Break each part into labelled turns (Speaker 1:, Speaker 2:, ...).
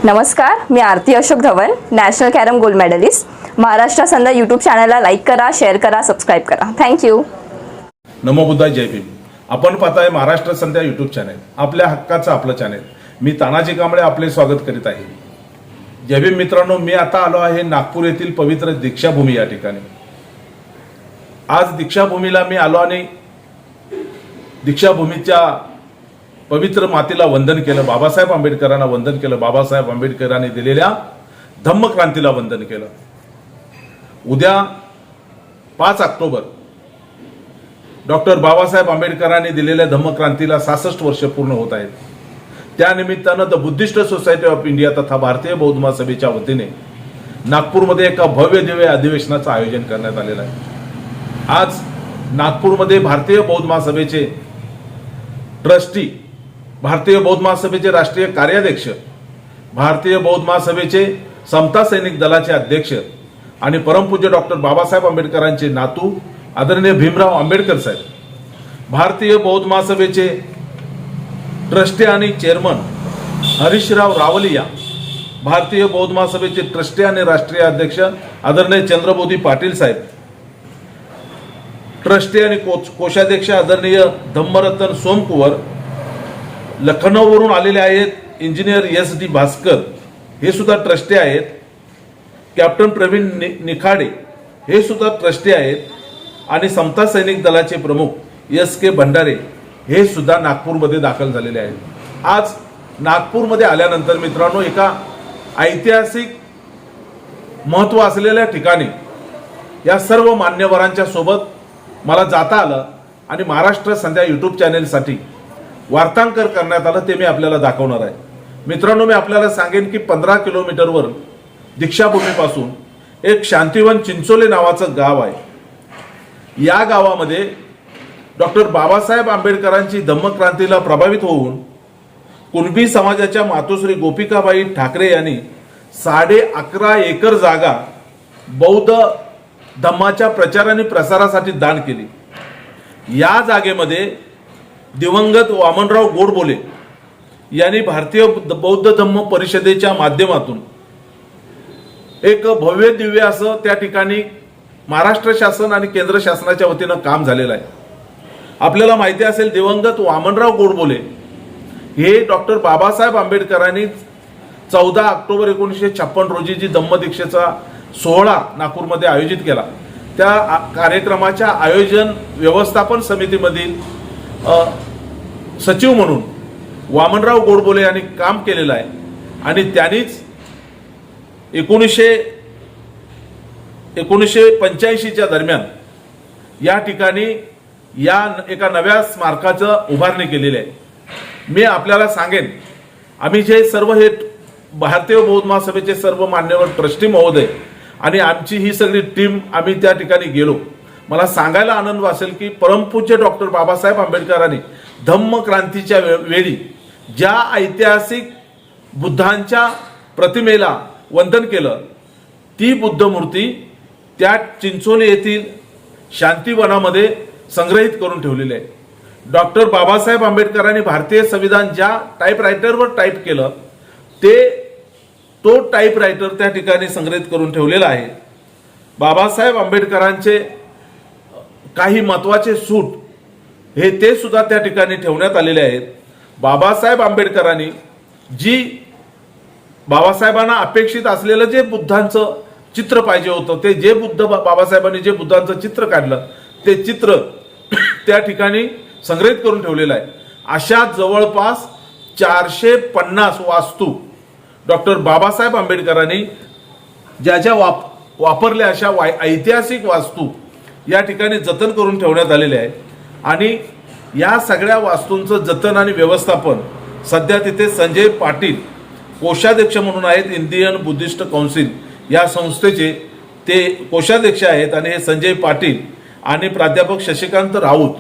Speaker 1: नमस्कार, मी Aarti Ashok Dhawan, national carrom gold medalist. Maharashtra Sandhya YouTube चॅनलला लाईक करा, शेअर करा, सबस्क्राईब करा. थँक्यू.
Speaker 2: नमो बुद्धाय, जय भीम. आपण पाहताय महाराष्ट्र संध्या यूट्यूब चॅनल, आपल्या हक्काचं आपलं चॅनल. मी तानाजी कांबळे आपले स्वागत करीत आहे. जय भीम मित्रांनो, मी आता आलो आहे नागपूर येथील पवित्र दीक्षाभूमी या ठिकाणी. आज दीक्षाभूमीला मी आलो आणि दीक्षाभूमीच्या पवित्र मातेला वंदन केलं, बाबासाहेब आंबेडकरांना वंदन केलं, बाबासाहेब आंबेडकरांनी दिलेल्या धम्मक्रांतीला वंदन केलं. उद्या 5 ऑक्टोबर डॉक्टर बाबासाहेब आंबेडकरांनी दिलेल्या धम्मक्रांतीला 66 वर्ष पूर्ण होत आहेत. त्यानिमित्तानं the Buddhist society of India तथा भारतीय बौद्ध महासभेच्या वतीने नागपूरमध्ये एका भव्य दिव्य अधिवेशनाचं आयोजन करण्यात आलेलं आहे. आज नागपूरमध्ये भारतीय बौद्ध महासभेचे ट्रस्टी, भारतीय बौद्ध महासभेचे राष्ट्रीय कार्याध्यक्ष, भारतीय बौद्ध महासभेचे समता सैनिक दलाचे अध्यक्ष आणि परमपूज्य डॉक्टर बाबासाहेब आंबेडकरांचे नातू आदरणीय भीमराव आंबेडकर साहेब, भारतीय बौद्ध महासभेचे ट्रस्टी आणि चेअरमन हरीशराव रावलिया, भारतीय बौद्ध महासभेचे ट्रस्टी आणि राष्ट्रीय अध्यक्ष आदरणीय चंद्रबोधी पाटील साहेब, ट्रस्टी आणि कोषाध्यक्ष आदरणीय धम्मरतन सोमकुवर, लखनौवरून आलेले आहेत इंजिनियर S.D. भास्कर, हे सुद्धा ट्रस्टी आहेत. कॅप्टन प्रवीण निखाडे हे सुद्धा ट्रस्टी आहेत आणि समता सैनिक दलाचे प्रमुख S.K. भंडारे हे सुद्धा नागपूरमध्ये दाखल झालेले आहेत. आज नागपूरमध्ये आल्यानंतर मित्रांनो, एका ऐतिहासिक महत्त्व असलेल्या ठिकाणी या सर्व मान्यवरांच्या सोबत मला जाता आलं आणि महाराष्ट्र संध्या यूट्यूब चॅनेलसाठी वार्तांकन करण्यात आलं. ते मी आपल्याला दाखवणार आहे. मित्रांनो, मी आपल्याला सांगेन की 15 किलोमीटरवर दीक्षाभूमीपासून एक शांतिवन चिंचोले नावाचं गाव आहे. या गावामध्ये डॉक्टर बाबासाहेब आंबेडकरांची धम्मक्रांतीला प्रभावित होऊन कुणबी समाजाच्या मातोश्री गोपिकाबाई ठाकरे यांनी 11.5 एकर जागा बौद्ध धम्माच्या प्रचार आणि प्रसारासाठी दान केली. या जागेमध्ये दिवंगत वामनराव गोडबोले यांनी भारतीय बौद्ध धम्म परिषदेच्या माध्यमातून एक भव्य दिव्य असं त्या ठिकाणी महाराष्ट्र शासन आणि केंद्र शासनाच्या वतीनं काम झालेलं आहे. आपल्याला माहिती असेल, दिवंगत वामनराव गोडबोले हे डॉक्टर बाबासाहेब आंबेडकरांनी 14 ऑक्टोबर 1956 रोजी जी धम्मदीक्षेचा सोहळा नागपूरमध्ये आयोजित केला, त्या कार्यक्रमाच्या आयोजन व्यवस्थापन समितीमधील सचिव म्हणून वामनराव गोडबोले यांनी काम केलेलं आहे. आणि त्यांनीच 1985च्या दरम्यान या ठिकाणी या एका नव्या स्मारकाचं उभारणी केलेली आहे. मी आपल्याला सांगेन, आम्ही जे सर्व हे भारतीय बौद्ध महासभेचे सर्व मान्यवर ट्रस्टी महोदय आणि आमची ही सगळी टीम आम्ही त्या ठिकाणी गेलो. मला सांगायला आनंद वाटेल की परमपूज्य डॉक्टर बाबासाहेब आंबेडकरांनी धम्मक्रांतीच्या वेळी ज्या ऐतिहासिक बुद्धांच्या प्रतिमेला वंदन केलं, ती बुद्ध मूर्ती त्या चिंचोली येथील शांतिवनामध्ये संग्रहित करून ठेवलेली आहे. डॉक्टर बाबासाहेब आंबेडकरांनी भारतीय संविधान ज्या टाईपरायटरवर टाईप केलं, तो टाईपरायटर त्या ठिकाणी संग्रहित करून ठेवलेला आहे. बाबासाहेब आंबेडकरांचे काही महत्वाचे सूट हे ते सुद्धा त्या ठिकाणी ठेवण्यात आलेले आहेत. बाबासाहेब आंबेडकरांनी बाबासाहेबांना अपेक्षित असलेलं जे बुद्धांचं चित्र पाहिजे होतं, ते जे बाबासाहेबांनी जे बुद्धांचं चित्र काढलं, ते चित्र त्या ठिकाणी संग्रहित करून ठेवलेलं आहे. अशा जवळपास 450 वास्तू डॉक्टर बाबासाहेब आंबेडकरांनी ज्या वापरल्या अशा ऐतिहासिक वास्तू या ठिकाणी जतन करून ठेवण्यात आलेले आहे. आणि या सगळ्या वास्तूंचं जतन आणि व्यवस्थापन सध्या तिथे संजय पाटील कोषाध्यक्ष म्हणून आहेत. इंडियन बुद्धिस्ट काउन्सिल या संस्थेचे ते कोषाध्यक्ष आहेत. आणि हे संजय पाटील आणि प्राध्यापक शशिकांत राऊत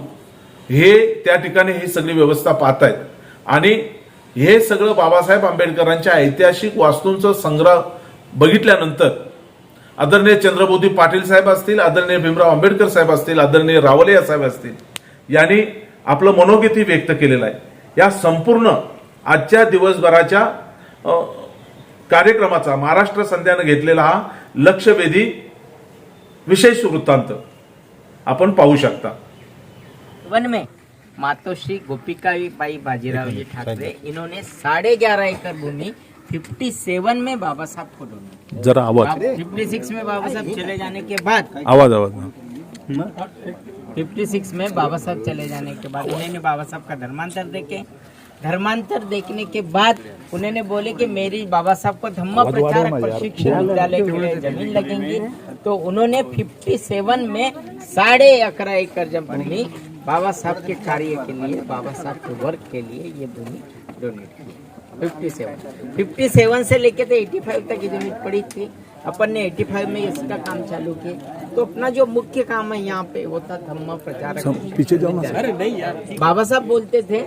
Speaker 2: हे त्या ठिकाणी ही सगळी व्यवस्था पाहत आहेत. आणि हे सगळं बाबासाहेब आंबेडकरांच्या ऐतिहासिक वास्तूंचं संग्रह बघितल्यानंतर आदरणीय चंद्रबोधी पाटील साहेब असतील, आदरणीय भीमराव आंबेडकर साहेब असतील, आदरणीय रावलिया साहेब असतील, यांनी आपलं मनोगत व्यक्त केलेलं आहे. या संपूर्ण आजच्या दिवसभराच्या कार्यक्रमाचा महाराष्ट्र संध्यानं घेतलेला हा लक्षवेधी विशेष वृत्तांत आपण पाहू शकता.
Speaker 3: वन में मातोश्री गोपिकाई बाई बाजीराव जी ठाकरे इन्होंने 11.5 एकड़ भूमि 57 में बाबा साहब को डोनेट,
Speaker 4: जरा आवाज
Speaker 3: 56 में बाबा साहब चले जाने के बाद,
Speaker 4: आवाज
Speaker 3: 56 में बाबा साहब चले जाने के बाद उन्होंने बाबा साहब का धर्मांतर देखने के बाद उन्होंने बोले कि मेरी बाबा साहब को धम्म प्रचारक प्रशिक्षण विद्यालय के लिए जमीन लगेंगी, तो उन्होंने 57 में 11.5 एकड़ भूमि बाबा साहब के कार्य के लिए, बाबा साहब के वर्क के लिए ये भूमि डोनेट की. 57 से लेके तो 85 तक की जमीन पड़ी थी. अपन ने 85 में इसका काम चालू किया. तो अपना जो मुख्य काम है यहाँ पे वो था धम्म प्रचारक.
Speaker 4: पीछे जाओ ना.
Speaker 3: बाबा साहब बोलते थे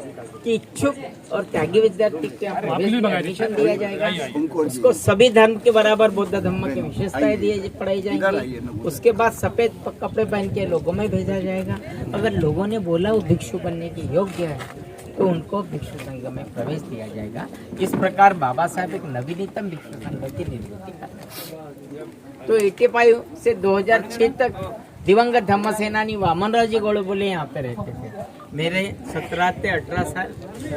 Speaker 3: कि इच्छुक और त्यागी विद्यार्थी को यहाँ प्रवेश में एडमिशन दिया जाएगा, उसको सभी धर्म के बराबर बौद्ध धर्म की विशेषताएं पढ़ाई जाएंगी. उसके बाद सफेद कपड़े पहन के लोगों में भेजा जाएगा. अगर लोगों ने बोला वो भिक्षु बनने के योग्य है तो उनको भिक्षु संघ में प्रवेश दिया जाएगा. इस प्रकार बाबा साहब एक नवीनतम भिक्षु संघ की निर्मिति करते. तो 85 से 2006 तक दिवंगत धम्म सेनानी वामनराव जी गोड़बोले यहाँ पे रहते थे. मेरे 17 से 18 साल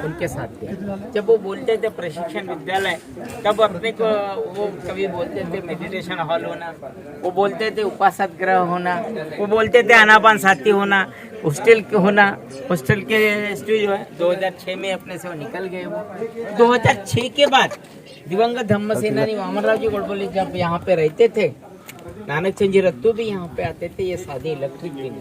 Speaker 3: उनके साथ थे. जब वो बोलते थे प्रशिक्षण विद्यालय, तब अपने को वो कभी बोलते थे मेडिटेशन हॉल होना, वो बोलते थे उपासक गृह होना, वो बोलते थे आनापान साथी होना, हॉस्टल के होना. हॉस्टल के जो है 2006 में अपने से वो निकल गए. वो 2006 के बाद दिवंगत धम्म सेनानी वामनराव जी गोड़बोले जब यहाँ पे रहते थे, नानक चंद जी रत्तू भी यहाँ पे आते थे. ये सादे इलेक्ट्रिक बिल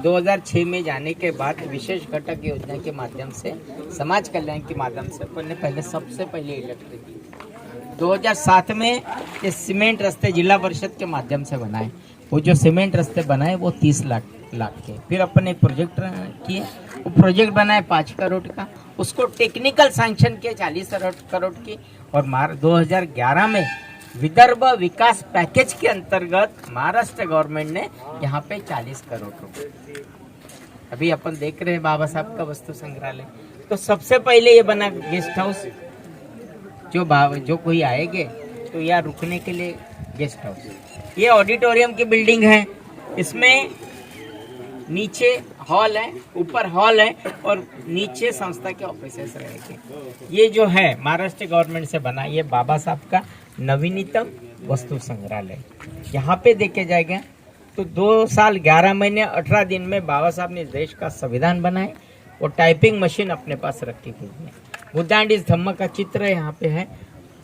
Speaker 3: 2006 में जाने के बाद विशेष घटक योजना के माध्यम से, समाज कल्याण के माध्यम से पहले सबसे पहले इलेक्ट्रिक 2007 में ये सीमेंट रास्ते जिला परिषद के माध्यम से बनाए. वो जो सीमेंट रास्ते बनाए वो 30 लाख के. फिर अपन एक प्रोजेक्ट किए, वो प्रोजेक्ट बनाए 5 करोड़ का, उसको टेक्निकल सैंक्शन किए 40 करोड़ की. और 2011 में विदर्भ विकास पैकेज के अंतर्गत महाराष्ट्र गवर्नमेंट ने यहाँ पे 40 करोड़ रुपए. अभी अपन देख रहे हैं बाबा साहब का वस्तु संग्रहालय. तो सबसे पहले ये बना गेस्ट हाउस, जो कोई आएंगे तो यहाँ रुकने के लिए गेस्ट हाउस. ये ऑडिटोरियम की बिल्डिंग है. इसमें नीचे हॉल है, ऊपर हॉल है और नीचे संस्था के ऑफिसेस रहेंगे. ये जो है महाराष्ट्र गवर्नमेंट से बना, ये बाबा साहब का नवीनतम वस्तु संग्रहालय. यहाँ पे देखे जाएगा तो 2 साल 11 महीने 18 दिन में बाबा साहब ने देश का संविधान बनाए. और टाइपिंग मशीन अपने पास रखी हुई है. बुद्धांडिस धम्म का चित्र यहाँ पे है,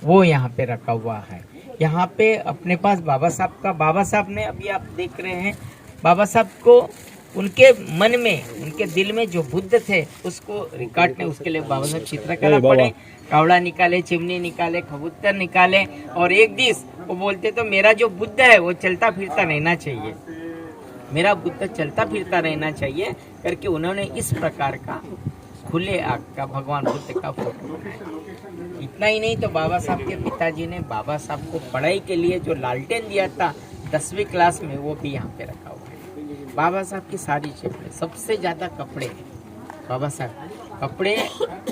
Speaker 3: वो यहाँ पे रखा हुआ है. यहाँ पे अपने पास बाबा साहब ने, अभी आप देख रहे हैं, बाबा साहब को उनके मन में, उनके दिल में जो बुद्ध थे उसको रिकॉर्ड ने, उसके लिए बाबा साहब चित्रकला पढ़े, कावड़ा निकाले, चिमनी निकाले, कबूतर निकाले. और एक दिन वो बोलते तो मेरा जो बुद्ध है वो चलता फिरता रहना चाहिए, मेरा बुद्ध चलता फिरता रहना चाहिए करके उन्होंने इस प्रकार का खुले आग का भगवान बुद्ध का फोटो बनाया. इतना ही नहीं तो बाबा साहब के पिताजी ने बाबा साहब को पढ़ाई के लिए जो लालटेन दिया था 10वीं क्लास में, वो भी यहाँ पे रखा हुआ है. बाबा साहब की सारी चीजें, सबसे ज्यादा कपड़े, बाबा साहब कपड़े,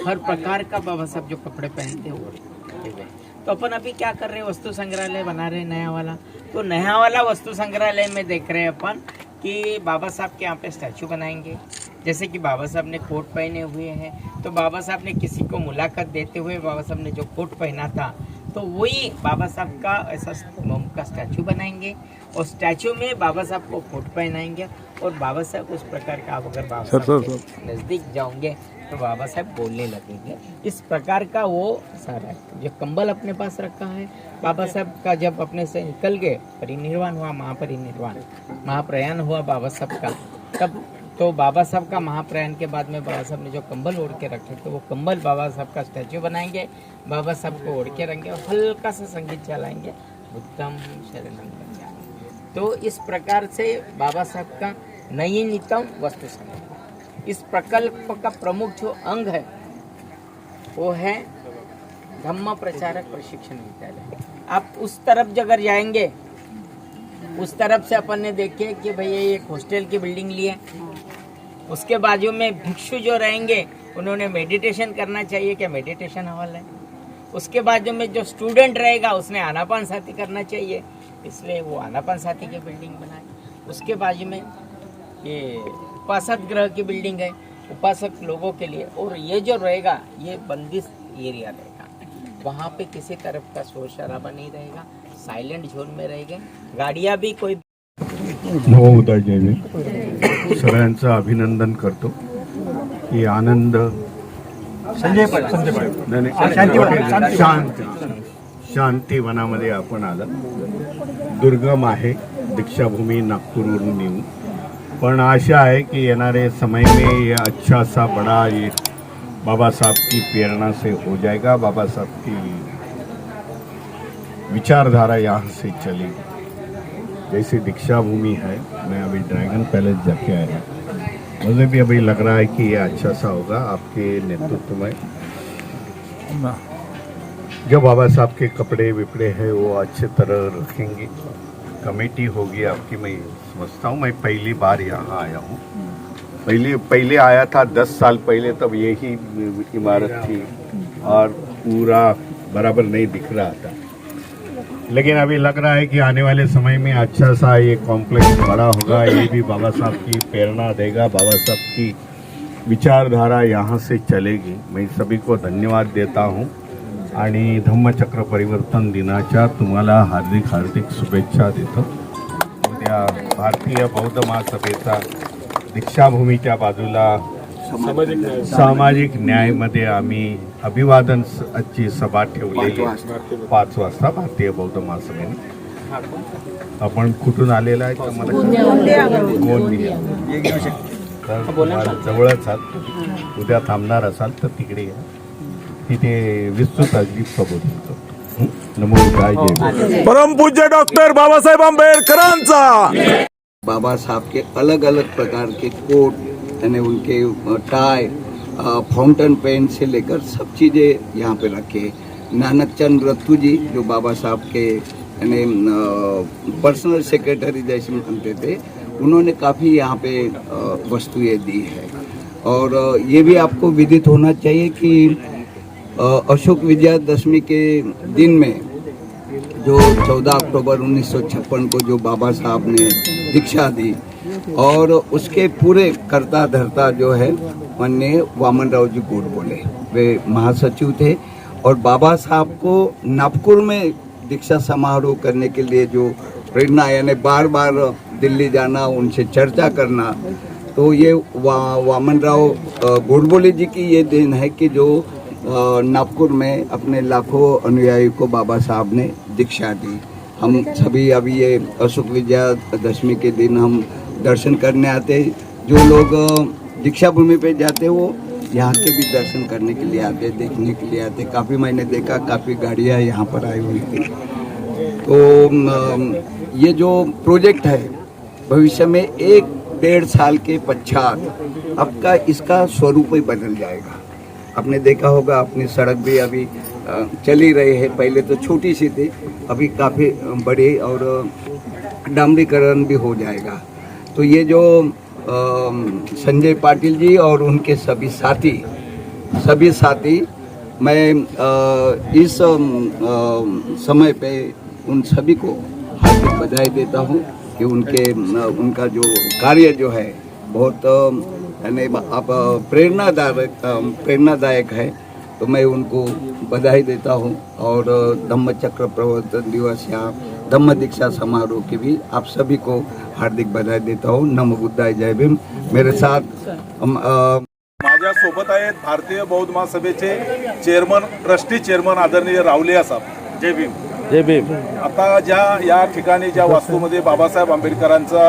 Speaker 3: हर प्रकार का बाबा साहब जो कपड़े पहनते वो रखे हुए. तो अपन अभी क्या कर रहे हैं, वस्तु संग्रहालय बना रहे हैं नया वाला. तो नया वाला वस्तु संग्रहालय में देख रहे हैं अपन कि बाबा साहब के यहाँ पे स्टैचू बनाएंगे. जैसे कि बाबा साहब ने कोट पहने हुए हैं, तो बाबा साहब ने किसी को मुलाकात देते हुए बाबा साहब ने जो कोट पहना था, तो वही बाबा साहब का ऐसा का स्टैचू बनाएंगे. और स्टैचू में बाबा साहब को कोट पहनाएंगे. और बाबा साहब उस प्रकार का, आप अगर बाबा साहब के नजदीक जाओगे तो बाबा साहब बोलने लगेंगे. इस प्रकार का वो सारा जो कंबल अपने पास रखा है, बाबा साहब का जब अपने से निकल गए, परिनिर्वाण हुआ, महाप्रयाण हुआ बाबा साहब का, तब तो बाबा साहब का महाप्रयाण के बाद में बाबा साहब ने जो कंबल ओढ़ के रखे थे, वो कंबल बाबा साहब का स्टैचू बनाएंगे, बाबा साहब को ओढ़ के रखेंगे और हल्का सा संगीत चलाएंगे, बुद्धम शरणम गच्छामि. तो इस प्रकार से बाबा साहब का नवीनतम वस्तु संग्रहालय. इस प्रकल्प का प्रमुख जो अंग है वो है धम्म प्रचारक प्रशिक्षण विद्यालय. आप उस तरफ अगर जाएंगे, उस तरफ से अपन ने देखे कि भैया एक हॉस्टल की बिल्डिंग ली है, उसके बाजू में भिक्षु जो रहेंगे उन्होंने मेडिटेशन करना चाहिए, क्या मेडिटेशन हॉल है. उसके बाजू में जो स्टूडेंट रहेगा उसने आनापानसाती करना चाहिए, इसलिए वो आनापानसाती की बिल्डिंग बनाई। उसके बाजू में ये उपासक गृह की बिल्डिंग है उपासक लोगों के लिए, और ये जो रहेगा ये बंदिश एरिया रहेगा, वहाँ पे किसी तरफ का शोर शराबा नहीं रहेगा, साइलेंट जोन में रहेंगे, गाड़ियाँ भी कोई
Speaker 4: नमो बुद्धाय जय भीम. सगळ्यांचं अभिनंदन करतो की आनंद शांतीवनामध्ये आपण आला. दुर्गम आहे, दीक्षाभूमी नागपूरवरून येऊन, पण आशा है कि येणारे समय में ये अच्छा सा बड़ा ये बाबा साहब की प्रेरणा से हो जाएगा. बाबा साहब की विचारधारा यहाँ से चलेगी. जैसे दीक्षा भूमि है, मैं अभी ड्रैगन पैलेस जाके आया, मुझे भी अभी लग रहा है कि ये अच्छा सा होगा आपके नेतृत्व में. जो बाबा साहब के कपड़े विपड़े हैं वो अच्छे तरह रखेंगे. कमेटी होगी आपकी, मैं समझता हूँ. मैं पहली बार यहाँ आया हूँ. पहले आया था 10 साल पहले, तब यही इमारत थी और पूरा बराबर नहीं दिख रहा था. लेकिन अभी लग रहा है कि आने वाले समय में अच्छा सा ये कॉम्प्लेक्स बड़ा होगा. ये भी बाबा साहब की प्रेरणा देगा, बाबा साहब की विचारधारा यहाँ से चलेगी. मैं सभी को धन्यवाद देता हूँ आणि धम्मचक्र परिवर्तन दिनाच्या तुम्हाला हार्दिक हार्दिक शुभेच्छा देतो. उद्या भारतीय बौद्ध महासभेचा दीक्षाभूमीच्या बाजूला सामाजिक न्यायमध्ये आम्ही अभिवादनची सभा ठेवलेली 5 वाजता भारतीय बौद्ध महासभेने. आपण कुठून आलेला आहे तर मला तर जवळच आहात. उद्या थांबणार असाल तर तिकडे या, तिथे विस्तृत अगदी संबोधित करतो. नमो बुद्धाय जय.
Speaker 5: परम पूज्य डॉक्टर बाबासाहेब आंबेडकरांचा.
Speaker 6: बाबा साहब के अलग अलग प्रकार के कोट यानी उनके टाई, फाउंटेन पेन से लेकर सब चीज़ें यहाँ पे रखे. नानक चंद रत्तू जी जो बाबा साहब के यानी पर्सनल सेक्रेटरी जैसे मानते थे, उन्होंने काफ़ी यहाँ पे वस्तुएं दी है. और ये भी आपको विदित होना चाहिए कि अशोक विजयादशमी के दिन में जो 14 अक्टूबर 1956 को जो बाबा साहब ने दीक्षा दी, और उसके पूरे कर्ता धर्ता जो है माननीय वामनराव जी गोडबोले, वे महासचिव थे. और बाबा साहब को नागपुर में दीक्षा समारोह करने के लिए जो प्रेरणा, यानी बार बार दिल्ली जाना, उनसे चर्चा करना, तो ये वामनराव गोडबोले जी की ये देन है कि जो नागपुर में अपने लाखों अनुयायी को बाबा साहब ने दीक्षा दी. हम सभी अभी ये अशोक विजयादशमी के दिन हम दर्शन करने आते. जो लोग दीक्षा भूमि पे जाते वो यहाँ के भी दर्शन करने के लिए आते, देखने के लिए आते. काफ़ी मैंने देखा, काफ़ी गाड़ियाँ यहाँ पर आई हुई थी. तो ये जो प्रोजेक्ट है भविष्य में 1-1.5 साल के पश्चात आपका इसका स्वरूप ही बदल जाएगा. आपने देखा होगा, अपनी सड़क भी अभी चल ही रही है. पहले तो छोटी सी थी, अभी काफ़ी बड़ी, और डामरीकरण भी हो जाएगा. तो ये जो संजय पाटिल जी और उनके सभी साथी मैं इस समय पे उन सभी को हार्दिक बधाई देता हूँ कि उनका जो कार्य जो है बहुत यानी आप प्रेरणादायक है. तो मैं उनको बधाई देता हूँ. और धम्मचक्र प्रवर्तन दिवस या धम्म दीक्षा समारोह की भी आप सभी को हार्दिक बधाई देता हूँ. नमो बुद्धाय जय भीम. मेरे साथ
Speaker 2: माझ्या सोबत आहेत भारतीय बौद्ध महासभेचे चेअरमन, ट्रस्टी चेअरमन आदरणीय रावले साहेब. जय भीम.
Speaker 5: जय भीम.
Speaker 2: आता या ठिकाणी ज्या वास्तूमध्ये बाबासाहेब आंबेडकरांचा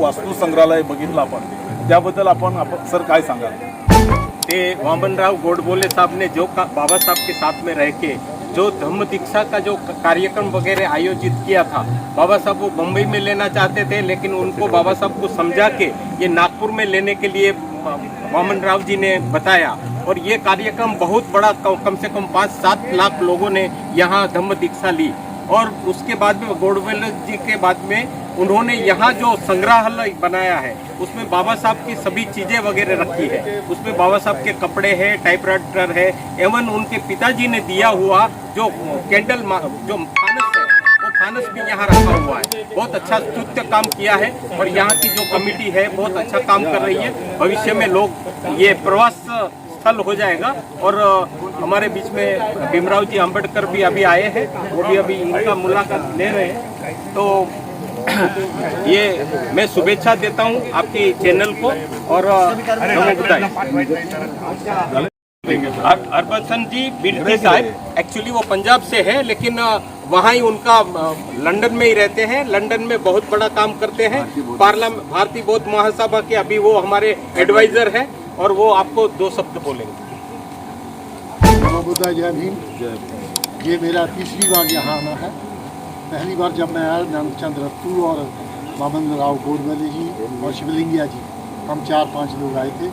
Speaker 2: वास्तू संग्रहालय बघितलं आपण, त्याबद्दल आपण सर काय सांगाल?
Speaker 7: ते वामनराव गोडबोले साहब ने जो बाबा साहब के साथ में रह के जो धम्म दीक्षा का जो कार्यक्रम वगैरह आयोजित किया था, बाबा साहब वो बम्बई में लेना चाहते थे, लेकिन उनको बाबा साहब को समझा के ये नागपुर में लेने के लिए वामनराव जी ने बताया. और ये कार्यक्रम बहुत बड़ा, कम से कम 5-7 लाख लोगों ने यहाँ धम्म दीक्षा ली. और उसके बाद में गोडबोले जी के बाद में उन्होंने यहाँ जो संग्रहालय बनाया है उसमें बाबा साहब की सभी चीजें वगैरह रखी है। उसमें बाबा साहब के कपड़े हैं, टाइपराइटर है, एवं उनके पिताजी ने दिया हुआ जो कैंडल जो फानस है वो फानस भी यहाँ रखा हुआ है। बहुत अच्छा स्तुत्य काम किया है और यहाँ की जो कमेटी है बहुत अच्छा काम कर रही है। भविष्य में लोग ये प्रवास स्थल हो जाएगा। और हमारे बीच में भीमराव जी अंबेडकर भी अभी आए हैं, वो भी अभी इनका मुलाकात ले रहे हैं। तो ये मैं शुभेच्छा देता हूँ आपके चैनल को और हरभजन जी बिरती साहब एक्चुअली वो पंजाब से है, लेकिन वहाँ ही उनका लंदन में ही रहते हैं। लंदन में बहुत बड़ा काम करते हैं। पार्लियामेंट भारतीय बौद्ध महासभा के अभी वो हमारे एडवाइजर हैं और वो आपको 2 शब्द बोलेंगे।
Speaker 8: जय भीम। ये मेरा तीसरी बार यहाँ आना है। पहली बार जब मैं आया नानकचंद रत्तू और वामन राव गोडबोले जी और शिवलिंगिया जी, हम 4-5 लोग आए थे।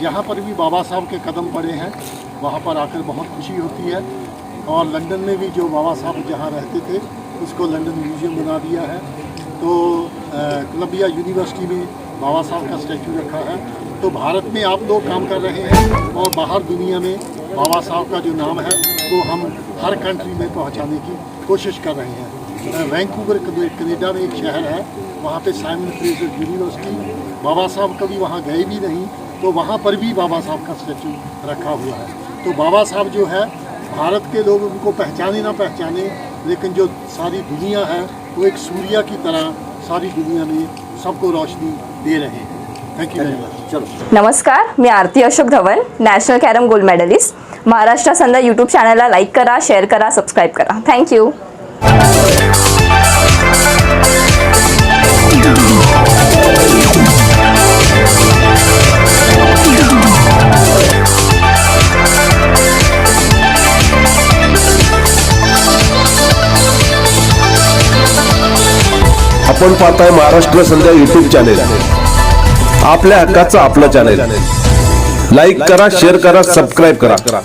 Speaker 8: यहाँ पर भी बाबा साहब के कदम पड़े हैं, वहाँ पर आकर बहुत खुशी होती है। और लंदन में भी जो बाबा साहब जहाँ रहते थे उसको लंदन म्यूजियम बना दिया है। तो कोलंबिया यूनिवर्सिटी में बाबा साहब का स्टैचू रखा है। तो भारत में आप लोग काम कर रहे हैं और बाहर दुनिया में बाबा साहब का जो नाम है वो हम हर कंट्री में पहुंचाने की कोशिश कर रहे हैं। वैंकूवर कनाडा में एक शहर है, वहाँ पे साइमन फ्रेजर यूनिवर्सिटी, बाबा साहब कभी वहाँ गए भी नहीं, तो वहाँ पर भी बाबा साहब का स्टैचू रखा हुआ है। तो बाबा साहब जो है, भारत के लोग उनको पहचाने ना पहचाने, लेकिन जो सारी दुनिया है वो एक सूर्य की तरह सारी दुनिया में सबको रोशनी दे रहे हैं। Thank you very much. चलो
Speaker 1: नमस्कार, मी Aarti Ashok Dhawan, national carrom gold medalist. Maharashtra Sandhya YouTube चॅनलला लाईक करा, शेअर करा, सबस्क्राईब करा. थँक्यू.
Speaker 5: आपण पाहताय महाराष्ट्र संध्या युट्यूब चॅनेल, आपल्या हक्काचं आपलं चॅनेल. लाईक करा, शेअर करा, सबस्क्राईब करा.